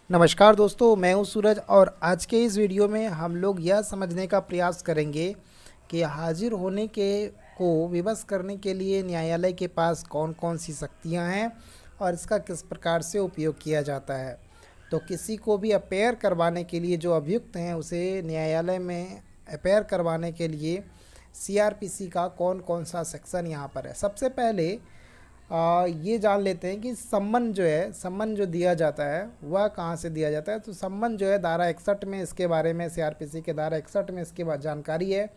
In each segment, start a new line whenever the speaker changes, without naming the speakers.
नमस्कार दोस्तों, मैं हूं सूरज और आज के इस वीडियो में हम लोग यह समझने का प्रयास करेंगे कि हाजिर होने के को विवश करने के लिए न्यायालय के पास कौन-कौन सी शक्तियां हैं और इसका किस प्रकार से उपयोग किया जाता है। तो किसी को भी अपीयर करवाने के लिए जो अभियुक्त हैं उसे न्यायालय में अपीयर करवाने के लिए सीआरपीसी का कौन-कौन सा सेक्शन यहाँ पर है। सबसे पहले ये जान लेते हैं कि सम्मन जो दिया जाता है वह कहाँ से दिया जाता है। तो सम्मन जो है धारा 61 में इसके बारे में, सीआरपीसी के धारा 61 में इसके बाद जानकारी है।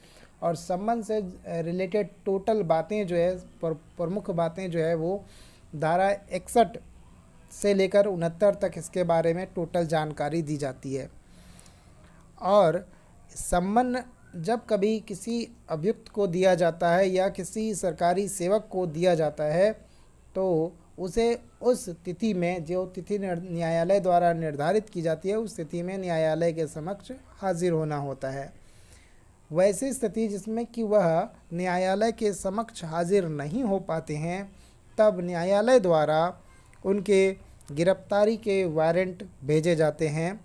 और सम्मन से रिलेटेड टोटल बातें जो है, प्रमुख बातें जो है वो धारा 61 से लेकर 69 तक इसके बारे में टोटल जानकारी दी जाती है। और सम्मन जब कभी किसी अभियुक्त को दिया जाता है या किसी सरकारी सेवक को दिया जाता है तो उसे उस तिथि में, जो तिथि न्यायालय द्वारा निर्धारित की जाती है, उस तिथि में न्यायालय के समक्ष हाजिर होना होता है। वैसी स्थिति जिसमें कि वह न्यायालय के समक्ष हाजिर नहीं हो पाते हैं, तब न्यायालय द्वारा उनके गिरफ्तारी के वारंट भेजे जाते हैं।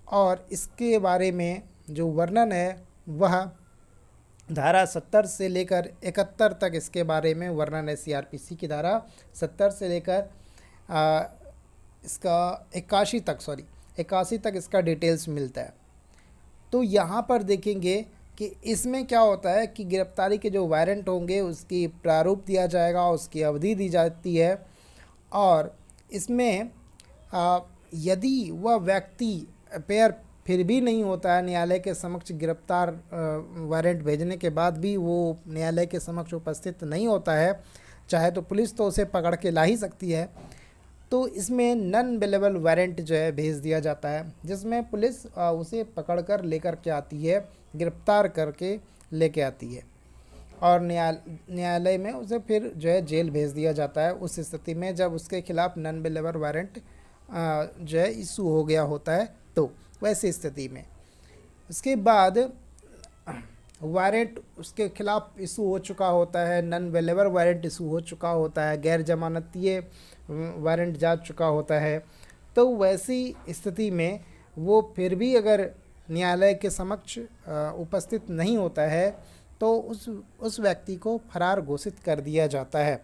और इसके बारे में जो वर्णन है वह धारा 70 से लेकर 71 तक इसके बारे में वर्णन है। सीआरपीसी की धारा 70 से लेकर इसका 81 तक इसका डिटेल्स मिलता है। तो यहाँ पर देखेंगे कि इसमें क्या होता है कि गिरफ्तारी के जो वारंट होंगे उसकी प्रारूप दिया जाएगा, उसकी अवधि दी जाती है। और इसमें यदि वह व्यक्ति अपीयर फिर भी नहीं होता है, न्यायालय के समक्ष गिरफ्तार वारंट भेजने के बाद भी वो न्यायालय के समक्ष उपस्थित नहीं होता है, चाहे तो पुलिस तो उसे पकड़ के ला ही सकती है, तो इसमें नॉन बेलेबल वारंट जो है भेज दिया जाता है, जिसमें पुलिस उसे पकड़ कर लेकर के आती है, गिरफ्तार करके लेके आती है और न्यायालय में उसे फिर जो है जेल भेज दिया जाता है। उस स्थिति में जब उसके खिलाफ नॉन बेलेबल वारंट जो है इशू हो गया होता है, तो वैसी स्थिति में उसके बाद वारंट उसके खिलाफ इशू हो चुका होता है, नॉन बेलेबल वारंट इशू हो चुका होता है, गैर जमानतीय वारंट जा चुका होता है, तो वैसी स्थिति में वो फिर भी अगर न्यायालय के समक्ष उपस्थित नहीं होता है तो उस व्यक्ति को फरार घोषित कर दिया जाता है।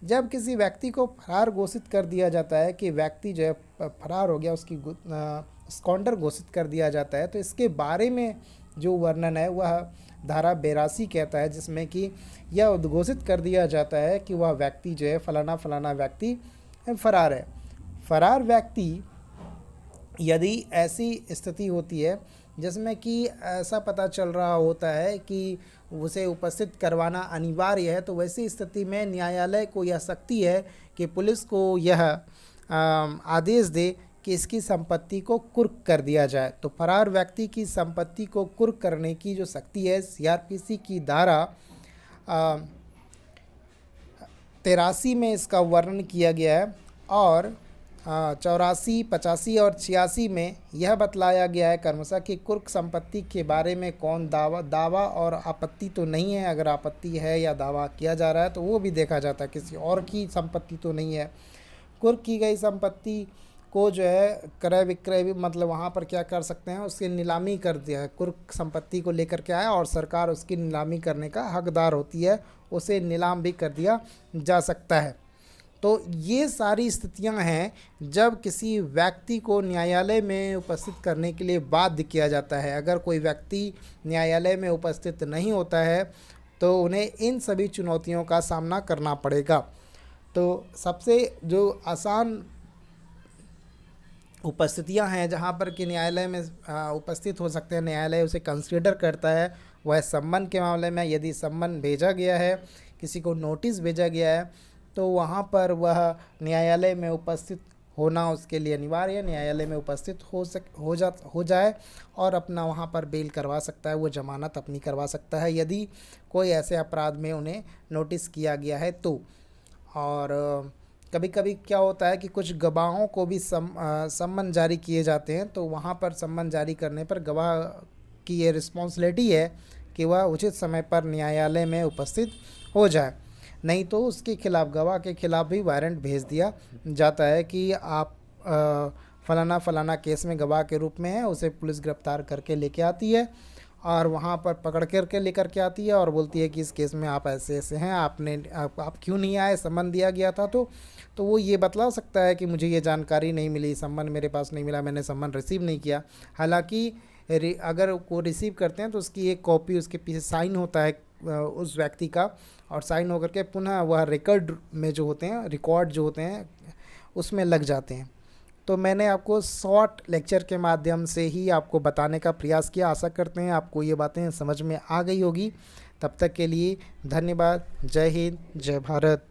जब किसी व्यक्ति को फरार घोषित कर दिया जाता है कि व्यक्ति जो है फरार हो गया, उसकी स्कॉन्डर घोषित कर दिया जाता है, तो इसके बारे में जो वर्णन है वह धारा 82 कहता है, जिसमें कि यह उद्घोषित कर दिया जाता है कि वह व्यक्ति जो है फलाना फलाना व्यक्ति फरार है। फरार व्यक्ति यदि ऐसी स्थिति होती है जिसमें कि ऐसा पता चल रहा होता है कि उसे उपस्थित करवाना अनिवार्य है, तो वैसी स्थिति में न्यायालय को यह शक्ति है कि पुलिस को यह आदेश दे कि इसकी संपत्ति को कुर्क कर दिया जाए। तो फरार व्यक्ति की संपत्ति को कुर्क करने की जो शक्ति है, सीआरपीसी की धारा 83 में इसका वर्णन किया गया है। और 84, 85 और 86 में यह बतलाया गया है क्रमशः कि कुर्क संपत्ति के बारे में कौन दावा और आपत्ति तो नहीं है। अगर आपत्ति है या दावा किया जा रहा है तो वो भी देखा जाता है, किसी और की संपत्ति तो नहीं है। कुर्क की गई संपत्ति को जो है क्रय विक्रय भी, मतलब वहाँ पर क्या कर सकते हैं, उसकी नीलामी कर दिया है। कुर्क संपत्ति को लेकर के आया और सरकार उसकी नीलामी करने का हकदार होती है, उसे नीलाम भी कर दिया जा सकता है। तो ये सारी स्थितियां हैं जब किसी व्यक्ति को न्यायालय में उपस्थित करने के लिए बाध्य किया जाता है। अगर कोई व्यक्ति न्यायालय में उपस्थित नहीं होता है तो उन्हें इन सभी चुनौतियों का सामना करना पड़ेगा। तो सबसे जो आसान उपस्थितियां हैं जहां पर कि न्यायालय में उपस्थित हो सकते हैं, न्यायालय उसे कंसीडर करता है, वह सम्मन के मामले में। यदि सम्मन भेजा गया है, किसी को नोटिस भेजा गया है, तो वहाँ पर वह न्यायालय में उपस्थित होना उसके लिए अनिवार्य है। न्यायालय में उपस्थित हो जाए और अपना वहाँ पर बेल करवा सकता है, वो जमानत अपनी करवा सकता है यदि कोई ऐसे अपराध में उन्हें नोटिस किया गया है तो। और कभी कभी क्या होता है कि कुछ गवाहों को भी सम्मन जारी किए जाते हैं, तो वहाँ पर सम्मन जारी करने पर गवाह की ये रिस्पॉन्सिबिलिटी है कि वह उचित समय पर न्यायालय में उपस्थित हो जाए, नहीं तो उसके खिलाफ, गवाह के खिलाफ भी वारंट भेज दिया जाता है कि आप फलाना फलाना केस में गवाह के रूप में है, उसे पुलिस गिरफ्तार करके लेके आती है और वहाँ पर पकड़ करके लेकर के आती है और बोलती है कि इस केस में आप ऐसे ऐसे हैं, आप क्यों नहीं आए, सम्मन दिया गया था तो वो ये बतला सकता है कि मुझे ये जानकारी नहीं मिली, सम्मन मेरे पास नहीं मिला, मैंने सम्मन रिसीव नहीं किया। हालांकि अगर वो रिसीव करते हैं तो उसकी एक कॉपी उसके पीछे साइन होता है उस व्यक्ति का, और साइन होकर के पुनः वह रिकॉर्ड में जो होते हैं, रिकॉर्ड जो होते हैं उसमें लग जाते हैं। तो मैंने आपको शॉर्ट लेक्चर के माध्यम से ही आपको बताने का प्रयास किया। आशा करते हैं आपको ये बातें समझ में आ गई होगी। तब तक के लिए धन्यवाद। जय हिंद, जय भारत।